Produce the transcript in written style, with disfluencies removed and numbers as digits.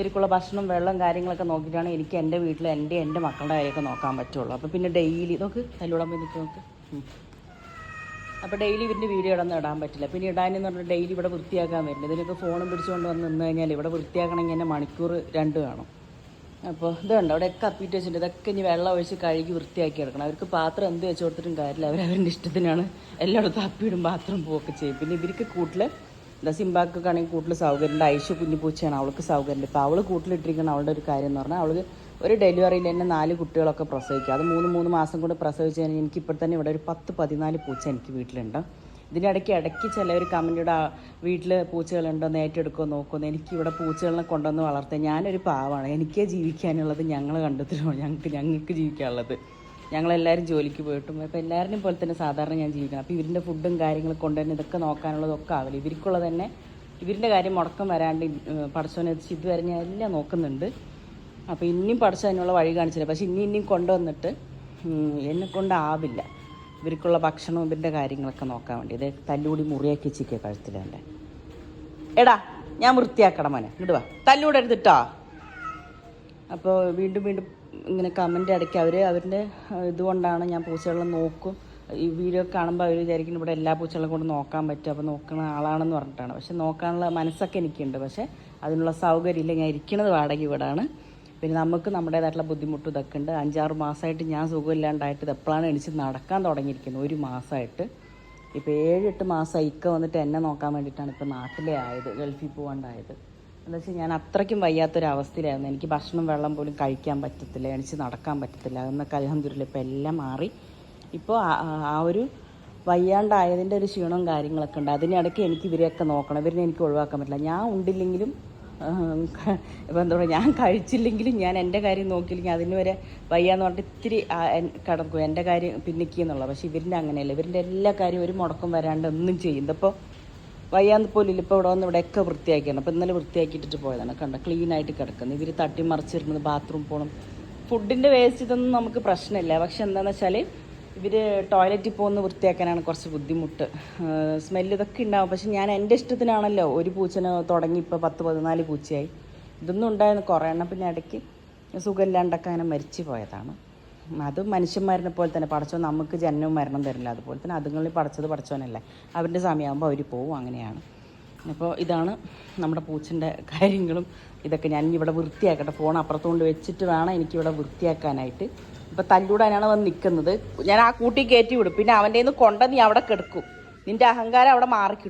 ഇവർക്കുള്ള ഭക്ഷണം വെള്ളം കാര്യങ്ങളൊക്കെ നോക്കിയിട്ടാണ് എനിക്ക് എൻ്റെ വീട്ടിൽ എൻ്റെ മക്കളുടെ കാര്യമൊക്കെ നോക്കാൻ പറ്റുള്ളൂ. അപ്പോൾ പിന്നെ ഡെയിലി നോക്ക് തല്ലൂടാൻ പോയി നിൽക്ക് നോക്ക്. അപ്പോൾ ഡെയിലി ഇവരുടെ വീഡിയോ ഇടാൻ പറ്റില്ല. പിന്നെ ഇടാനെന്ന് പറഞ്ഞാൽ ഡെയിലി ഇവിടെ വൃത്തിയാക്കാൻ വരുന്നത്. ഇതിനൊക്കെ ഫോണും പിടിച്ചുകൊണ്ട് നിന്ന് കഴിഞ്ഞാൽ ഇവിടെ വൃത്തിയാക്കണമെങ്കിൽ തന്നെ മണിക്കൂർ 2 കാണും. അപ്പോൾ ഇത് കണ്ടോ അവിടെയൊക്കെ അപ്പിയിട്ട് വെച്ചിട്ടുണ്ട്. ഇതൊക്കെ ഇനി വെള്ളം ഒഴിച്ച് കഴുകി വൃത്തിയാക്കി എടുക്കണം. അവർക്ക് പാത്രം എന്ത് വെച്ച് കൊടുത്തിട്ടും കാര്യമില്ല. അവരവരുടെ ഇഷ്ടത്തിനാണ് എല്ലായിടത്തും അപ്പിയിടും പാത്രം പോവുകയൊക്കെ ചെയ്യും. പിന്നെ ഇവർക്ക് കൂട്ടിൽ എന്താ സിംബാക്കൊക്കെ ആണെങ്കിൽ കൂട്ടിൽ സൗകര്യമുണ്ട്. ഐഷു കുഞ്ഞു പൂച്ചയാണ്, അവൾക്ക് സൗകര്യമുണ്ട്. ഇപ്പോൾ അവൾ കൂട്ടിലിട്ടിരിക്കണം. അവളുടെ ഒരു കാര്യം എന്ന് പറഞ്ഞാൽ അവൾക്ക് ഒരു ഡെലിവറിയിൽ തന്നെ 4 കുട്ടികളൊക്കെ പ്രസവിക്കുക. അത് 3 മാസം കൊണ്ട് പ്രസവിച്ച് കഴിഞ്ഞാൽ എനിക്കിപ്പോൾ തന്നെ ഇവിടെ ഒരു 10-14 പൂച്ച എനിക്ക് വീട്ടിലുണ്ട്. ഇതിനിടയ്ക്ക് ചിലവർ കമൻറ്റിയുടെ വീട്ടിൽ പൂച്ചകളുണ്ടോ ഏറ്റെടുക്കുമോ നോക്കുമെന്ന്. എനിക്കിവിടെ പൂച്ചകളെ കൊണ്ടുവന്ന് വളർത്താൻ ഞാനൊരു പാവമാണ്. എനിക്കേ ജീവിക്കാനുള്ളത് ഞങ്ങൾ കണ്ടെത്തണോ ഞങ്ങൾക്ക് ജീവിക്കാനുള്ളത്. ഞങ്ങളെല്ലാവരും ജോലിക്ക് പോയിട്ടും അപ്പോൾ എല്ലാവരുടെയും പോലെ തന്നെ സാധാരണ ഞാൻ ജീവിക്കണം. അപ്പോൾ ഇവരുടെ ഫുഡും കാര്യങ്ങളും കൊണ്ടുതന്നെ ഇതൊക്കെ നോക്കാനുള്ളതൊക്കെ ആവില്ല. ഇവർക്കുള്ളത് തന്നെ ഇവരുടെ കാര്യം മുടക്കം വരാണ്ട് പടച്ചോനെ ഇതുവരെ ഞാൻ എല്ലാം നോക്കുന്നുണ്ട്. അപ്പോൾ ഇനിയും പടച്ചോ അതിനുള്ള വഴി കാണിച്ചില്ല. പക്ഷേ ഇനിയും കൊണ്ടുവന്നിട്ട് എന്നെക്കൊണ്ടാവില്ല ഇവർക്കുള്ള ഭക്ഷണവും ഇവരുടെ കാര്യങ്ങളൊക്കെ നോക്കാൻ വേണ്ടി. ഇത് തല്ലൂടി മുറിയാക്കി വെച്ചിരിക്കുക കഴുത്തിലെൻ്റെ. എടാ ഞാൻ വൃത്തിയാക്കണം മോനെ, ഇങ്ങോട്ട് വാ, തല്ലൂടെടുത്തിട്ടോ. അപ്പോൾ വീണ്ടും ഇങ്ങനെ കമൻ്റ് ഇടയ്ക്ക് അവരുടെ ഇതുകൊണ്ടാണ് ഞാൻ പൂച്ചകളെ നോക്കും. ഈ വീഡിയോ കാണുമ്പോൾ അവർ വിചാരിക്കുന്നു ഇവിടെ എല്ലാ പൂച്ചകളെ കൊണ്ട് നോക്കാൻ പറ്റും, അപ്പോൾ നോക്കുന്ന ആളാണെന്ന് പറഞ്ഞിട്ടാണ്. പക്ഷെ നോക്കാനുള്ള മനസ്സൊക്കെ എനിക്കുണ്ട്. പക്ഷേ അതിനുള്ള സൗകര്യമില്ല. ഞാൻ ഇരിക്കുന്നത് വാടക വീടാണ്. പിന്നെ നമുക്ക് നമ്മുടേതായിട്ടുള്ള ബുദ്ധിമുട്ടും ഇതൊക്കെ ഉണ്ട്. 5-6 മാസമായിട്ട് ഞാൻ സുഖമില്ലാണ്ടായിട്ട് ഇത് എപ്പോഴാണ് എണിച്ച് നടക്കാൻ തുടങ്ങിയിരിക്കുന്നത്. 1 മാസമായിട്ട്. ഇപ്പോൾ 7-8 മാസമായി ഇക്ക വന്നിട്ട് എന്നെ നോക്കാൻ വേണ്ടിയിട്ടാണ് ഇപ്പോൾ നാട്ടിലേ ആയത്, ഗൾഫിൽ പോകാണ്ടായത്. എന്താ വെച്ചാൽ ഞാൻ അത്രയ്ക്കും വയ്യാത്തൊരവസ്ഥയിലായിരുന്നു. എനിക്ക് ഭക്ഷണം വെള്ളം പോലും കഴിക്കാൻ പറ്റത്തില്ല, എണിച്ച് നടക്കാൻ പറ്റത്തില്ല. എന്നൊക്കെ അൽഹംദുലില്ലാ ഇപ്പോൾ എല്ലാം മാറി. ഇപ്പോൾ ആ ഒരു വയ്യാണ്ടായതിൻ്റെ ഒരു ക്ഷീണവും കാര്യങ്ങളൊക്കെ ഉണ്ട്. അതിനിടയ്ക്ക് എനിക്ക് ഇവരെയൊക്കെ നോക്കണം. ഇവരിനെ എനിക്ക് ഒഴിവാക്കാൻ പറ്റില്ല. ഞാൻ ഉണ്ടില്ലെങ്കിലും ഇപ്പോൾ എന്താ പറയുക, ഞാൻ കഴിച്ചില്ലെങ്കിലും ഞാൻ എൻ്റെ കാര്യം നോക്കിയില്ലെങ്കിൽ അതിന് വരെ വയ്യാന്ന് പറഞ്ഞിട്ട് ഇത്തിരി കിടക്കും, എൻ്റെ കാര്യം പിന്നിക്കുക. പക്ഷേ ഇവരിൻ്റെ അങ്ങനെയല്ല. ഇവരിൻ്റെ എല്ലാ കാര്യവും ഒരു മുടക്കം വരാണ്ട് ഒന്നും ചെയ്യും. ഇതിപ്പോൾ വയ്യാന്ന് പോലും ഇല്ല. ഇപ്പോൾ ഇവിടെ വന്ന് ഇവിടെയൊക്കെ വൃത്തിയാക്കിയാണ്. അപ്പോൾ ഇന്നലെ വൃത്തിയാക്കിയിട്ടിട്ട് പോയതാണ്. കണ്ട ക്ലീനായിട്ട് കിടക്കുന്നത്. ഇവർ തട്ടിമറിച്ചിരുന്നത് ബാത്റൂം പോകണം. ഫുഡിൻ്റെ വേസ്റ്റ് ഇതൊന്നും നമുക്ക് പ്രശ്നമില്ല. പക്ഷെ എന്താണെന്ന് വെച്ചാൽ ഇവർ ടോയ്ലറ്റിൽ പോകുന്ന വൃത്തിയാക്കാനാണ് കുറച്ച് ബുദ്ധിമുട്ട്. സ്മെല്ല് ഇതൊക്കെ ഉണ്ടാവും. പക്ഷെ ഞാൻ എൻ്റെ ഇഷ്ടത്തിനാണല്ലോ. ഒരു പൂച്ചനെ തുടങ്ങി ഇപ്പോൾ 10-14 പൂച്ചയായി. ഇതൊന്നും ഉണ്ടായിരുന്നു കുറേ എണ്ണം. പിന്നെ ഇടയ്ക്ക് സുഖമില്ലാണ്ടൊക്കെ അങ്ങനെ മരിച്ചു പോയതാണ്. അത് മനുഷ്യന്മാരിനെ പോലെ തന്നെ പടച്ചോൻ നമുക്ക് ജനനവും മരണം തരില്ല. അതുപോലെ തന്നെ അതുങ്ങളിൽ പടച്ചത് പടച്ചോനല്ലേ. അവരുടെ സമയമാകുമ്പോൾ അവർ പോവും. അങ്ങനെയാണ്. അപ്പോൾ ഇതാണ് നമ്മുടെ പൂച്ചൻ്റെ കാര്യങ്ങളും ഇതൊക്കെ. ഞാൻ ഇവിടെ വൃത്തിയാക്കട്ടെ. ഫോൺ അപ്പുറത്തുകൊണ്ട് വെച്ചിട്ട് വേണം എനിക്കിവിടെ വൃത്തിയാക്കാനായിട്ട്. ഇപ്പോൾ തല്ലൂടാനാണ് വന്ന് നിൽക്കുന്നത്. ഞാൻ ആ കൂട്ടി കയറ്റി വിടും. പിന്നെ അവൻ്റെ നിന്ന് കൊണ്ട നീ അവിടെ കിടക്കും. നിൻ്റെ അഹങ്കാരം അവിടെ മാറിക്കിട്ടും.